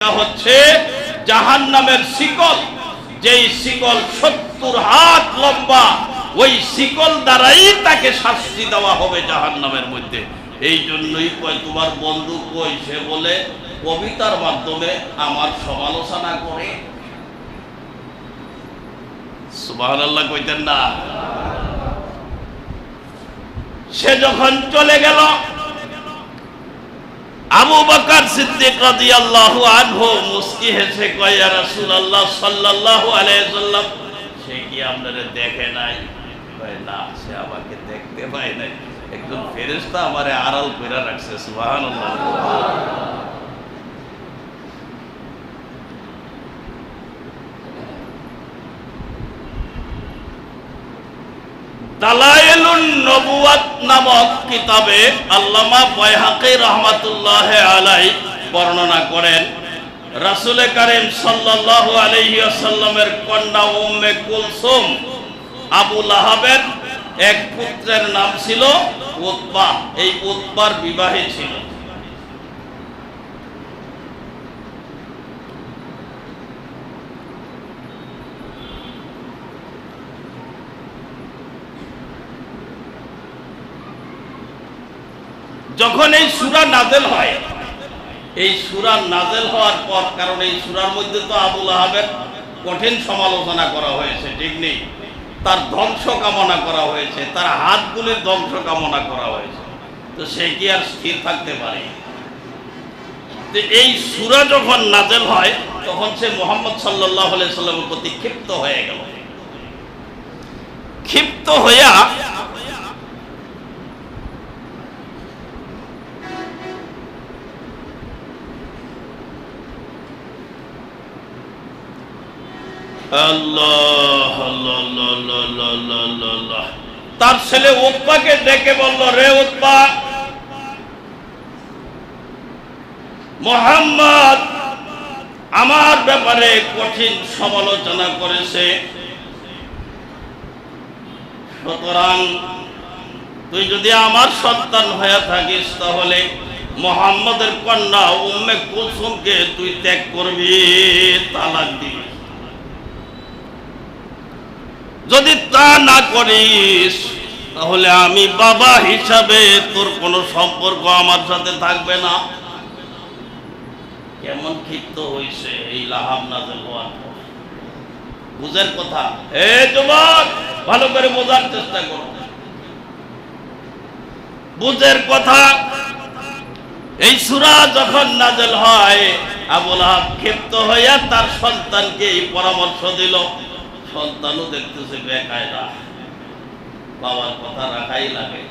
হচ্ছে জাহান্নামের শিকল, যেই শিকল 70 হাত লম্বা, ওই শিকল দ্বারাই তাকে শাস্তি দেওয়া হবে জাহান্নামের মধ্যে। এই জন্যই কয় তোমার বন্ধু কই, সে বলে কবিতার মাধ্যমে আমার সমালোচনা করে। সুবহানাল্লাহ কইতেন না? সে যখন চলে গেল, আবু বকর সিদ্দিক রাদিয়াল্লাহু আনহু মুস্কি হেসে কয়, ইয়া রাসূলুল্লাহ সাল্লাল্লাহু আলাইহি ওয়াসাল্লাম, সে কি আপনারে দেখে নাই? কয় না, সে আমাকে দেখতে পায় নাই, একজন ফেরেশতা আমারে আড়াল করে রাখছে। সুবহানাল্লাহ। দালায়েলুন নবুওয়াত নামক কিতাবে আল্লামা বাইহাকী রাহমাতুল্লাহি আলাইহি বর্ণনা করেন, রাসূল কারীম সাল্লাল্লাহু আলাইহি ওয়াসাল্লামের কন্যা উম্মে কুলসুম, আবু লাহাবের এক পুত্রের নাম ছিল উতবা। এই উতবার বিবাহে ছিল। যখন এই সূরা নাযিল হয়, এই সূরা নাযিল হওয়ার পর, কারণ এই সূরার মধ্যে তো আবু লাহাবের কঠিন সমালোচনা করা হয়েছে, ঠিক নেই? তার ধ্বংস কামনা করা হয়েছে, তার হাতগুলির ধ্বংস কামনা করা হয়েছে। তো সে কি আর স্থির থাকতে পারে? তো এই সূরা যখন নাযিল হয়, তখন সে মুহাম্মদ সাল্লাল্লাহু আলাইহি সাল্লামের প্রতি ক্ষিপ্ত হয়ে গেল। ক্ষিপ্ত হইয়া আল্লাহ আল্লাহ, তার ছেলে উতবাকে ডেকে বলল, রে উতবা, মুহাম্মদ আমার ব্যাপারে কঠিন সমালোচনা করেছে, সুতরাং তুই যদি আমার সন্তান হয়ে থাকিস, তাহলে মুহাম্মদের কন্যা উম্মে কুলসুমকে তুই ত্যাগ করবি, তালাক দিবি। যদি তা না করিস, তাহলে আমি বাবা হিসাবে তোর কোনো সম্পর্ক আমার সাথে থাকবে না। কেমন ক্ষিপ্ত হইছে এই লাহাব নাযিল হওয়ার পর। বুঝের কথা, হে যুবক, ভালো করে বোঝার চেষ্টা করো। বুঝের কথা, এই সূরা যখন নাযিল হয়, আবু লাহাব ক্ষিপ্ত হইয়া তার সন্তানকে এই পরামর্শ দিল। সন্তানও দেখতেছে বেকায়দা, বাবার কথা রাখাই লাগে,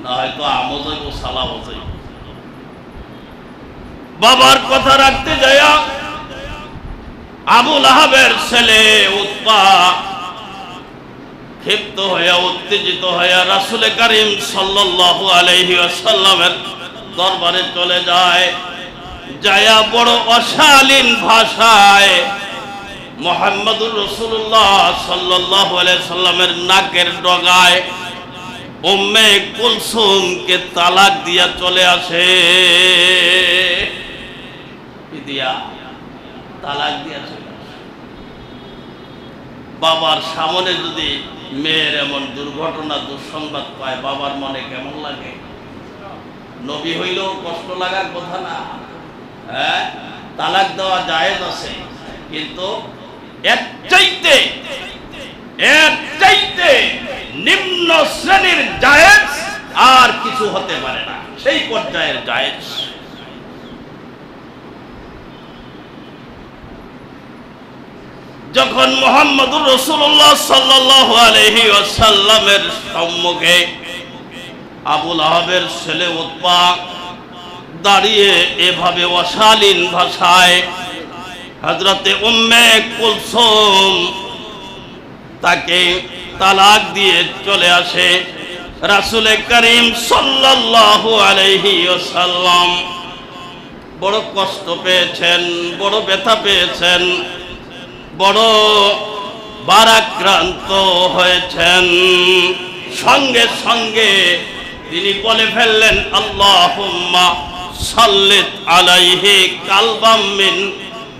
না হয়তো আমও যাইব, সালাও যাইব। বাবার কথা রাখতে যাইয়া আবু লাহাবের ছেলে উতবা ক্ষিপ্ত হইয়া, উত্তেজিত হইয়া রাসূল কারীম সাল্লাল্লাহু আলাইহি ওয়াসাল্লামের দরবারে চলে যায়। যায়া বড় অশালীন ভাষায় মুহাম্মদুর রাসূলুল্লাহ সাল্লাল্লাহু আলাইহি সাল্লামের নাকের ডগায় উম্মে কুলসুমকে তালাক দিয়া চলে আসে। দিয়া তালাক দিয়া চলে আসে। বাবার সামনে যদি মেয়ের এমন দুর্ঘটনা, দুঃসংবাদ পায়, বাবার মনে কেমন লাগে? নবী হইলেও কষ্ট লাগার কথা না। হ্যাঁ, তালাক দেওয়া জায়েজ আছে, কিন্তু এর চাইতে নিম্ন শ্রেণীর জায়েজ আর কিছু হতে পারে না, সেই পর্যায়ের জায়েজ। যখন মুহাম্মদুর রাসূলুল্লাহ সাল্লাল্লাহু আলাইহি ওয়াসাল্লামের সম্মুখে আবু লাহাবের ছেলে উতবা দাঁড়িয়ে এভাবে অশালীন ভাষায় হযরতে উম্মে কুলসুম তাকে তালাক দিয়ে চলে আসে, রাসূল কারীম সাল্লাল্লাহু আলাইহি ওয়াসাল্লাম বড় কষ্ট পেয়েছেন, বড় ব্যথা পেয়েছেন, বড় ভারাক্রান্ত হয়েছেন। সঙ্গে সঙ্গে তিনি বলে ফেললেন, আল্লাহুম্মা সাল্লিত আলাইহি কালবাম মিন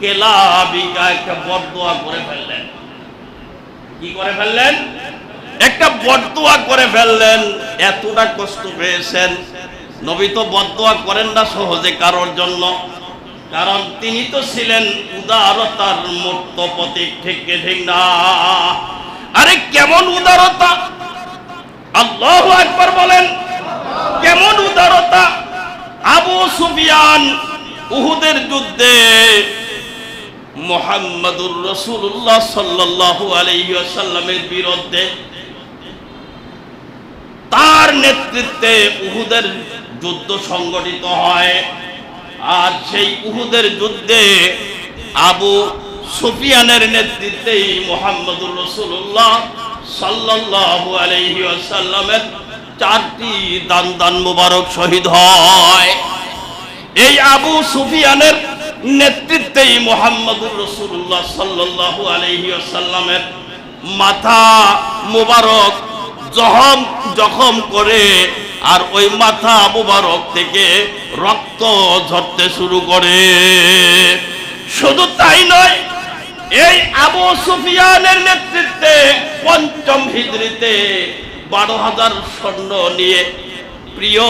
কেলাবিকা, একটা বদদোয়া করে ফেললেন। কি করে ফেললেন? একটা বদদোয়া করে ফেললেন। এতটা কষ্ট পেয়েছেন। নবী তো বদদোয়া করেন না সহজে কারোর জন্য, কারণ তিনি তো ছিলেন উদারতার মূর্ত প্রতীক। ঠিক কি ঠিক না? আরে কেমন উদারতা! আল্লাহু আকবার বলেন। কেমন উদারতা! আবু সুফিয়ান উহুদের যুদ্ধে মুহাম্মদুর রাসূলুল্লাহ সাল্লাল্লাহু আলাইহি ওয়াসাল্লামের বিরুদ্ধে, তার নেতৃত্বে উহুদের যুদ্ধ সংগঠিত হয়। আর সেই উহুদের যুদ্ধে আবু সুফিয়ানের নেতৃত্বেই মুহাম্মদুর রাসূলুল্লাহ সাল্লাল্লাহু আলাইহি ওয়াসাল্লামের 4টি দান মুবারক শহীদ হয়। এই আবু সুফিয়ানের নেতৃত্বেই মুহাম্মদুর রাসূলুল্লাহ সাল্লাল্লাহু আলাইহি ওয়াসাল্লামের মাথা মুবারক জখম করে, আর ওই মাথা মুবারক থেকে রক্ত ঝরতে শুরু করে। শুধু তাই নয়, এই আবু সুফিয়ানের নেতৃত্বে 5ম হিজরিতে 12,000 সৈন্য নিয়ে প্রিয়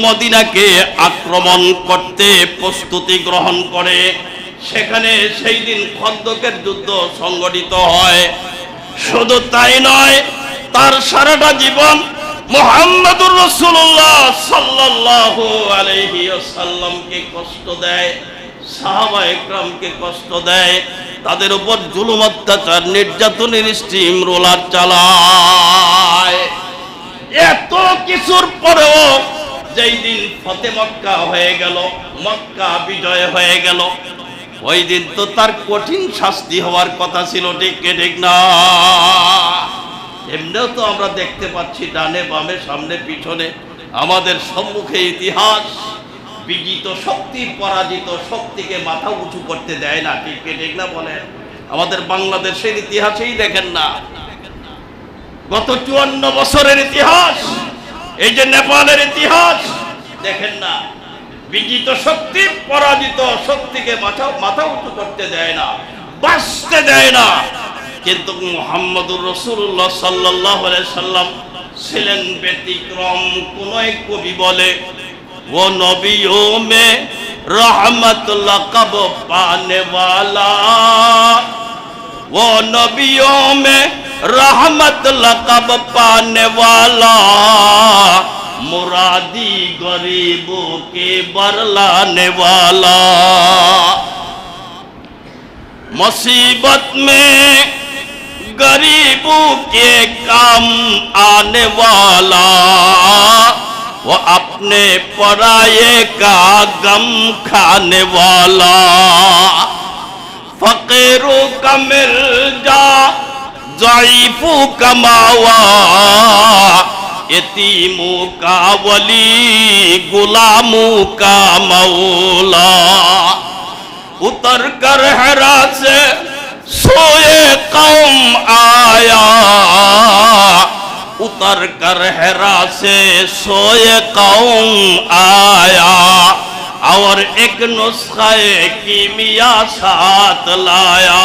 মদিনাকে আক্রমণ করতে প্রস্তুতি গ্রহণ করে। সেখানে সেই দিন খন্দকের যুদ্ধ সংগঠিত হয়। শুধু তাই নয়, তার সারাটা জীবন মুহাম্মদুর রাসূলুল্লাহ সাল্লাল্লাহু আলাইহি ওয়াসাল্লামকে কষ্ট দেয়, সাহাবায়ে কেরামকে কষ্ট দেয়, তাদের উপর জুলুম অত্যাচার নির্যাতনের স্টিম রোলার চালায়। এত কিছুর পরেও যেই দিন ফতে মক্কা হয়ে গেল, মক্কা বিজয় হয়ে গেল, ওই দিন তো তার কঠিন শাস্তি হওয়ার কথা ছিল। ঠিক ঠিক না? এমনিও তো আমরা দেখতে পাচ্ছি ডানে বামে সামনে পিছনে আমাদের সম্মুখে ইতিহাস, বিজিত শক্তি পরাজিত শক্তিকে মাথা উঁচু করতে দেয় না। ঠিক ঠিক না বলেন? আমাদের বাংলাদেশের ইতিহাসেই দেখেন না, গত 54 বছরের ইতিহাস, এই যে নেপালের ইতিহাস দেখেন না, বিজিত শক্তি পরাজিত শক্তিকে মাথা উঁচু করতে দেয় না, বাঁচতে দেয় না। কিন্তু মুহাম্মদুর রাসূলুল্লাহ সাল্লাল্লাহু আলাইহি সাল্লাম ছিলেন ব্যতিক্রম। কোন এক কবি বলে, ও নবিयों में रहमत लक़ब पाने वाला, वो नबियों में रहमत लक़ब पाने वाला, मुरादी गरीबों के बरलाने वाला, मुसीबत में गरीबों के काम आने वाला, वो अपने पराये का गम खाने वाला, फकीरों का मिर्जा ज़ईफों का मावा, यतीमों का वली गुलामों का मौला, उतर कर हिरा से सोए कौम आया, उतर कर हिरा से सोए कौम आया, और एक नुस्खे कीमिया साथ लाया।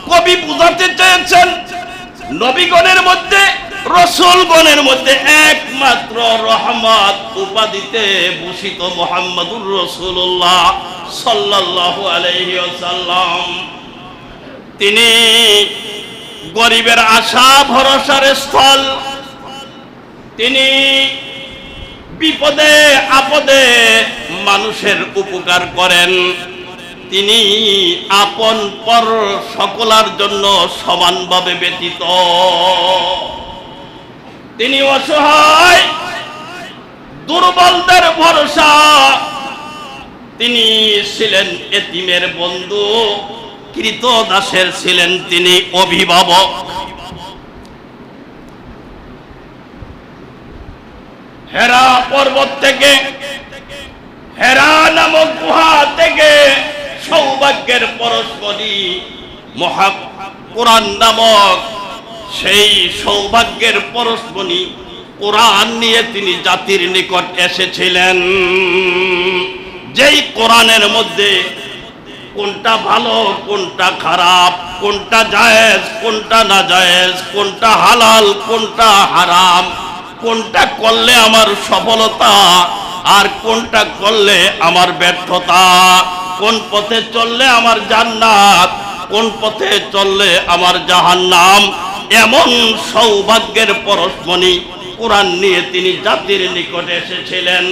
কবি বুঝাতে চেয়েছেন নবীগণের মধ্যে, রাসূলগণের মধ্যে একমাত্র রহমত উপাধিতে ভূষিত মুহাম্মদুর রাসূলুল্লাহ সাল্লাল্লাহু আলাইহি ওয়াসাল্লাম। তিনি গরিবের আশা ভরসার স্থল, তিনি বিপদে আপদে মানুষের উপকার করেন, তিনি আপন পর সকলের জন্য সমানভাবে ব্যতীত, তিনি অসহায় দুর্বলদের ভরসা, তিনি ছিলেন এতিমের বন্ধু, কৃতদাসের ছিলেন তিনি অভিভাবক। হেরা পর্বত থেকে, হেরা নামক গুহা থেকে সৌভাগ্যের পরশমণি কোরআন নামক সেই সৌভাগ্যের পরশমণি কোরআন নিয়ে তিনি জাতির নিকট এসেছিলেন, যেই কোরআনের মধ্যে কোনটা ভালো কোনটা খারাপ, কোনটা জায়েজ কোনটা না জায়েজ, কোনটা হালাল কোনটা হারাম, কোনটা করলে আমার সফলতা আর কোনটা করলে আমার ব্যর্থতা, কোন পথে চললে আমার জান্নাত, কোন পথে চললে আমার জাহান্নাম, এমন সৌভাগ্যের পরশমণি কোরআন নিয়ে তিনি জাতির নিকটে এসেছিলেন।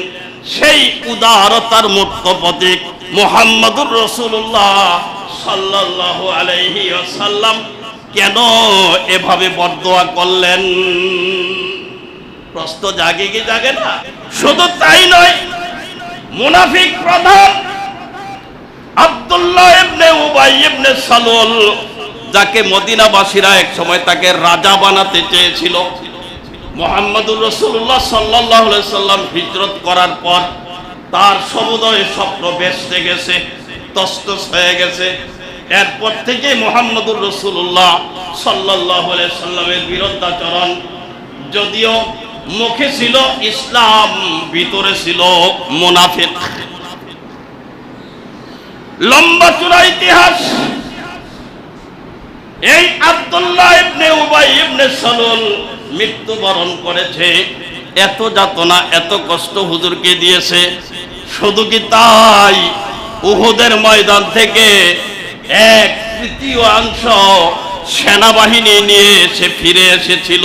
সেই উদারতার মূর্ত প্রতীক মুহাম্মদুর রাসূলুল্লাহ সাল্লাল্লাহু আলাইহি ওয়াসাল্লাম কেন এভাবে বরদোয়া করলেন? প্রশ্ন জাগে কি জাগে না? শুধু তাই নয়, মুনাফিক প্রধান আব্দুল্লাহ ইবনে উবাই ইবনে সালুল, যাকে মদিনাবাসীরা এক সময় তাকে রাজা বানাতে চেয়েছিল, মুহাম্মদুর রাসূলুল্লাহ সাল্লাল্লাহু আলাইহি সাল্লাম হিজরত করার পর তার সমুদয় স্বপ্ন ভেস্তে গেছে, তছনছ হয়ে গেছে। এরপর থেকে মুহাম্মদুর রাসূলুল্লাহ সাল্লাল্লাহু আলাইহি সাল্লামের বিরুদ্ধাচরণ, যদিও মুখে ছিল ইসলাম, ভিতরে ছিল মুনাফিক। লম্বা চূড়া ইতিহাস। এই আব্দুল্লাহ ইবনে উবাই ইবনে সালুল মৃত্যুবরণ করেছে। এত যাতনা এত কষ্ট হুজুরকে দিয়েছে। শুধু কি তাই, উহুদের ময়দান থেকে 1/3 সেনাবাহিনী নিয়ে সে ফিরে এসেছিল।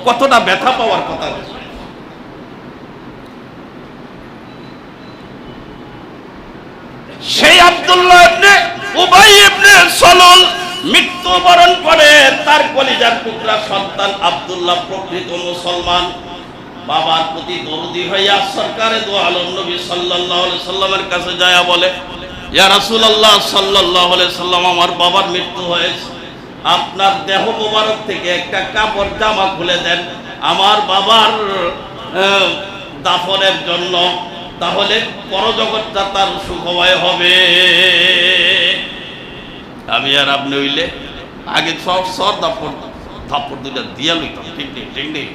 কতটা ব্যথা পাওয়ার কথা। সেই আব্দুল্লাহ ইবনে উবাই ইবনে সালুল মৃত্যুবরণ করে। তার কলিজার টুকরা সন্তান আব্দুল্লাহ প্রকৃত মুসলমান, বাবার প্রতি দরদি হইয়া সরকারে দো আলম নবী সাল্লাল্লাহু আলাইহি সাল্লামের কাছে যায় বলে, ইয়া রাসূলুল্লাহ সাল্লাল্লাহু আলাইহি সাল্লাম, আমার বাবার মৃত্যু হয়েছে, আপনার দেহ মোবারক থেকে একটা কাপড় জামা খুলে দেন আমার বাবার দাফনের জন্য, তাহলে পরজগৎটা তার সুখময় হবে। আমি আর আপনি হইলে আগে সব থাপ্পড় দুইটা দিয়া লইতাম। ঠিক নেই, ঠিক নেই।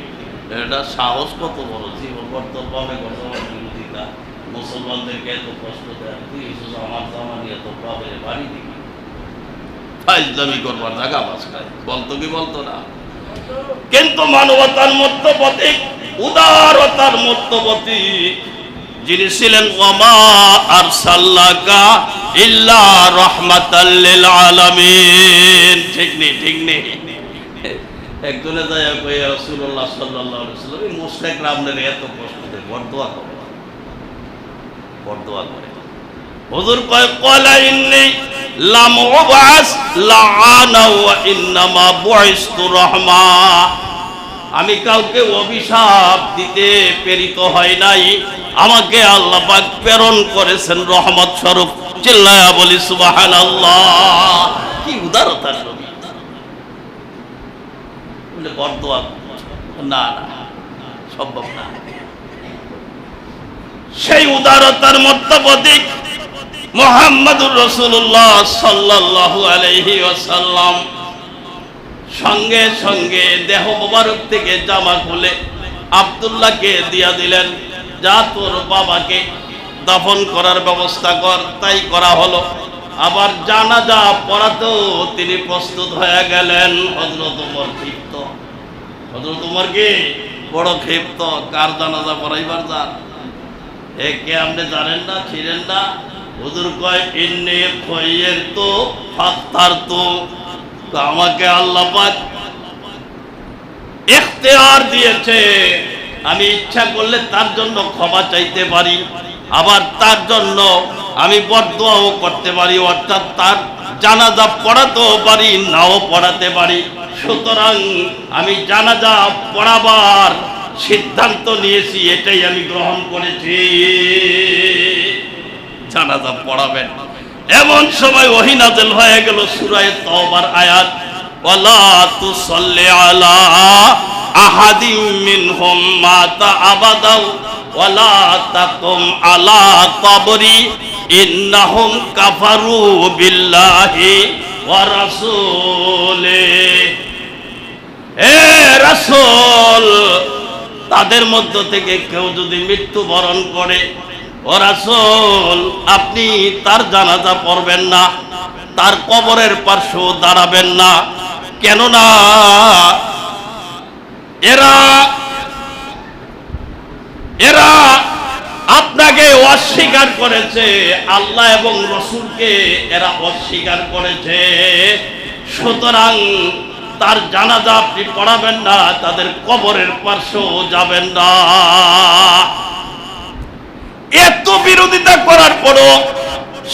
এটা সাহস কত বড়, জীবন কর্তব্যভাবে বিরোধিতা, মুসলমানদেরকে এত কষ্ট দেয়, তুই আমার জামা নিয়ে তো বাবের বাড়ি দিবি, ফাইজলামি করবার জায়গা বাঁচকায়, বলতো কি বলতো না? কিন্তু মানবতার মধ্যপতি, উদারতার মধ্যপতি যিনি ছিলেন, ওয়ামা আরসালনাকা ইল্লা রাহমাতাল লিল আলামিন। ঠিক নেই, ঠিক নেই। একজনে যায় কই, রাসূলুল্লাহ সাল্লাল্লাহু আলাইহি ওয়াসাল্লাম এই মুশরিকরা আপনাদের এত কষ্ট দেয়, বরদোয়া করে, বরদোয়া করে। হুজুর কয়, ক্বালা ইন্নী লাম উবআস লাআনা ওয়া ইন্নামা বুইসতু রাহমা। আমি কাউকে অভিশাপ দিতে প্রেরিত হয় নাই, আমাকে আল্লাহ পাক প্রেরণ করেছেন রহমত স্বরূপ। চিল্লায়া বলি সুবহানাল্লাহ। কি উদারতার নবী! বলে বরদোয়া না, না সম্ভব না। সেই উদারতার মধ্যপতি মুহাম্মদুর রাসূলুল্লাহ সাল্লাল্লাহু আলাইহি ওয়াসাল্লাম সঙ্গে সঙ্গে দেহ মোবারক থেকে জামা খুলে আব্দুল্লাহকে দিয়া দিলেন, যা তোর বাবাকে দাফন করার ব্যবস্থা কর। তাই করা হলো। আবার জানাজা পড়াতেও তিনি প্রস্তুত হয়ে গেলেন। হযরত ওমর ক্ষিপ্ত, হযরত ওমর কি বড় ক্ষিপ্ত। কার জানাজা পড়াইবার যান? একে আপনি জানেন না, ছিলেন না? হুজুর কয়, ইন্নী খায়রতু ফাত্তারতু, আমাকে আল্লাহ পাক ইখতিয়ার দিয়েছে, আমি ইচ্ছা করলে তার জন্য ক্ষমা চাইতে পারি, আবার তার জন্য আমি বরদোয়াও করতে পারি, অর্থাৎ তার জানাজা পড়াতেও পারি, নাও পড়াতে পারি। সুতরাং আমি জানাজা পড়াবার সিদ্ধান্ত নিয়েছি, এটাই আমি গ্রহণ করেছি। জানাজা পড়াবেন। এমন সময় ওহী নাযিল হয়ে গেল সূরা তাওবার আয়াত, ওয়ালা তুসাল্লি আলা আহাদিম মিনহুম মাতা আবাদাও ওয়ালা তাকুম আলা কবরি ইন্নাহুম কাফারু বিল্লাহি ওয়া রাসূলিহি। হে রাসূল, তাদের মধ্য থেকে কেউ যদি মৃত্যুবরণ করে, ও রাসূল, আপনি তার জানাজা পড়বেন না, তার কবরের পার্শ্বেও দাঁড়াবেন না। কেননা এরা আপনাকে অস্বীকার করেছে, আল্লাহ এবং রসূলকে এরা অস্বীকার করেছে। সুতরাং তার জানাজা আপনি পড়াবেন না, তাদের কবরের পার্শ্বেও যাবেন না। এত বিরোধিতা করার পরও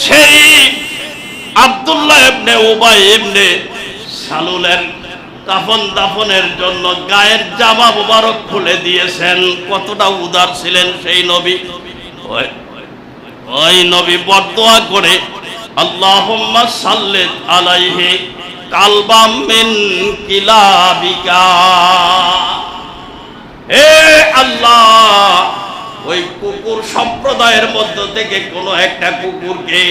সেই আব্দুল্লাহ ইবনে উবাই ইবনে সালুলের কাফন দাফনের জন্য গায়ের জামা মুবারক খুলে দিয়েছেন। কতটা উদার ছিলেন সেই নবী। ওই নবী বদদোয়া করে, আল্লাহুম্মা সাল্লিত আলাইহি কালবাম মিন কিলাবিকা, হে আল্লাহ, ওই কুকুর সম্প্রদায়ের মধ্য থেকে কোনো একটা কুকুরকে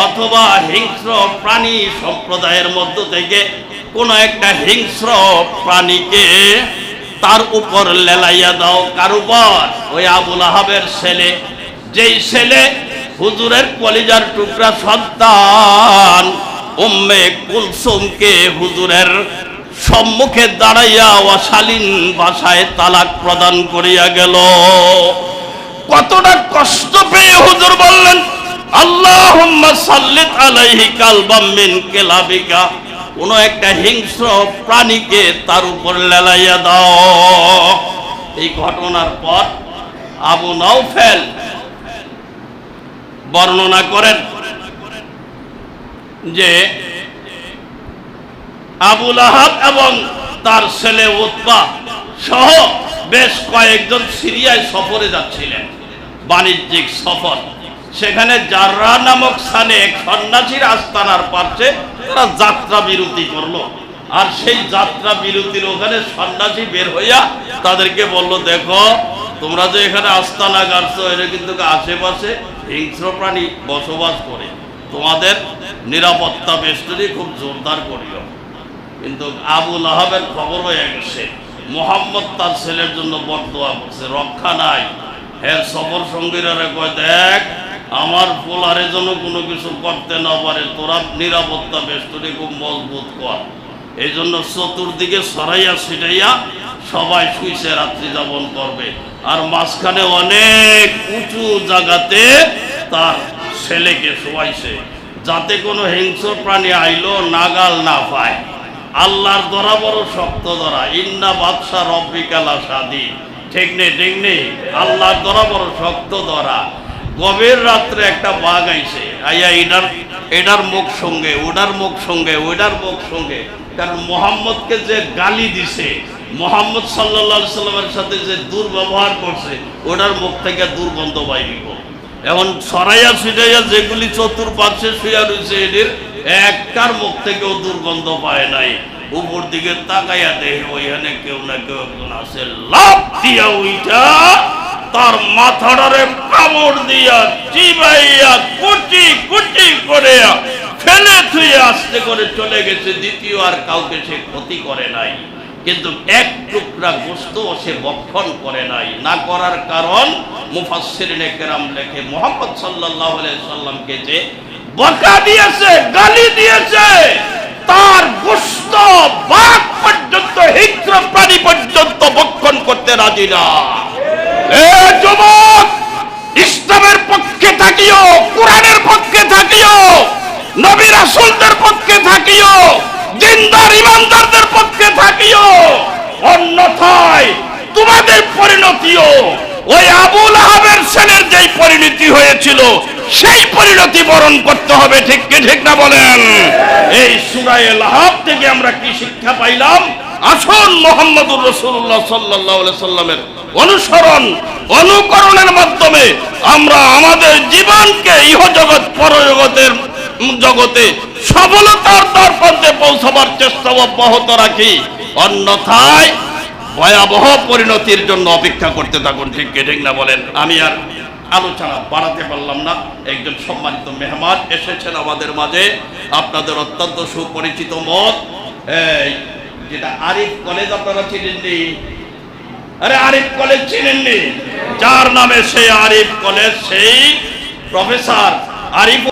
অথবা হিংস্র প্রাণী সম্প্রদায়ের মধ্য থেকে কোনো একটা হিংস্র প্রাণীকে তার উপর লেলাইয়া দাও। কার উপর? ওই আবু লাহাবের ছেলে, যেই ছেলে হুজুরের কলিজার টুকরা সন্তান উম্মে কুলসুমকে হুজুরের সম্মুখে দাঁড়াইয়া অশালীন ভাষায় তালাক প্রদান করিয়া গেল। কতটা কষ্ট পেয়ে হুজুর বললেন, আল্লাহুম্মা সাল্লিত আলাইহি কালবাম মিন কিলাবিকা, কোন একটা হিংস্র প্রাণীকে তার উপর লেলাইয়া দাও। এই ঘটনার পর আবু নাওফেল বর্ণনা করেন যে আবু লাহাব এবং তার ছেলে উতবা সহ বেশ কয়েকজন সিরিয়ায় সফরে যাচ্ছিলেন, বাণিজ্যিক সফর। সেখানে জাররা নামক স্থানে এক সন্ন্যাসীর আস্তানার পাশে তারা যাত্রা বিরতি করলো। আর সেই যাত্রা বিরতির ওখানে সন্ন্যাসী বের হইয়া তাদেরকে বলল, দেখো, তোমরা যে এখানে আস্তানা গাড়ছো, এটা কিন্তু আশেপাশে হিংস্র প্রাণী বসবাস করে, তোমাদের নিরাপত্তা বেষ্টনী খুব জোরদার করিও। কিন্তু আবু লাহাবের খবর হয়ে গেছে, মুহাম্মদ তার ছেলের জন্য বদদোয়া করছে, রক্ষা নাই। এর সফর সঙ্গীরা কয়, দেখ, আমার পোলারে যেন কোনো কিছু করতে না পারে, তোরা নিরাপত্তা বেষ্টনী খুব মজবুত কর। এই জন্য চতুর্দিকে সরাইয়া ছিটাইয়া সবাই শুইছে, রাত্রি যাপন করবে। আর মাঝখানে অনেক উঁচু জায়গাতে তার ছেলেকে শোয়াইছে, যাতে কোনো হিংস্র প্রাণী আইলো নাগাল না পায়। আল্লাহর ধরা বড় শক্ত ধরা, ইন্না বাদশা রব্বিকা লাশাদীদ। ঠিক নেই, ঠিক নেই, আল্লাহর ধরা বড় শক্ত ধরা। গভীর রাত্রে একটা বাঘ আইছে, আইয়া এটার মুখ সঙ্গে ওটার মুখ সঙ্গে ওইটার মুখ সঙ্গে, কারণ মোহাম্মদকে যে গালি দিছে, মোহাম্মদ সাল্লাল্লাহু আলাইহি সাল্লামের সাথে যে দুর্ব্যবহার করছে, ওটার মুখ থেকে দুর্গন্ধ বাইরিব। এখন সরাইয়া ছিটাইয়া যেগুলি চতুর্পাশে শুয়া রয়েছে, এদের একটার মুখ থেকেও দুর্গন্ধ পায় নাই। উপর দিকে তাকাইয়া দেখে ওইখানে কেউ না কেউ একজন আছে, লাফ দিয়া উইটা তার মাথাটারে কামড় দিয়া চিবাইয়া কুচি কুচি করে ফেলে থুয়ে আস্তে করে চলে গেছে। দ্বিতীয় আর কাউকে সে ক্ষতি করে নাই, কিন্তু এক টুকরা গোশত সে ভক্ষণ করে নাই। না করার কারণ মুফাসসিরিনে কেরাম লেখে, মুহাম্মদ সাল্লাল্লাহু আলাইহি সাল্লামকে যে বকা দিয়েছে, গালি দিয়েছে, তার গোশত বাঘ পর্যন্ত, হিংস্র প্রাণী পর্যন্ত ভক্ষণ করতে রাজি না। এ যুবক, ইসলামের পক্ষে থাকিও, কোরআনের পক্ষে থাকিও, নবী রাসূলদের পক্ষে থাকিও, দিনদার ইমানদারদের পক্ষে থাকিও, অন্যথায় তোমাদের পরিণতিও ওই আবু লাহাবের ছেলের যেই পরিণতি হয়েছিল সেই পরিণতি বরণ করতে হবে। ঠিক কি ঠিক না বলেন? এই সূরা লাহাব থেকে আমরা কি শিক্ষা পাইলাম? আসুন মুহাম্মদুর রাসূলুল্লাহ সাল্লাল্লাহু আলাইহি সাল্লামের অনুসরণ অনুকরণের মাধ্যমে আমরা আমাদের জীবনকে ইহজগৎ পরজগতের জগতে সফলতার দ্বারপ্রান্তে পৌঁছাবার চেষ্টা অব্যাহত রাখি, অন্যথায় ভয়াবহ পরিণতির জন্য অপেক্ষা করতে থাকুন। ঠিক কি ঠিক না বলেন? আমি আর আলোচনা বাড়াতে পারলাম না। একজন সম্মানিত মেহমান এসেছেন আমাদের মাঝে, আপনাদের অত্যন্ত সুপরিচিত মত যেটা আরিফ কলেজ আপনারা চিনেননি? আরে আরিফ কলেজ চিনেননি? যার নামে সেই আরিফ কলেজ, সেই প্রফেসর আরিফ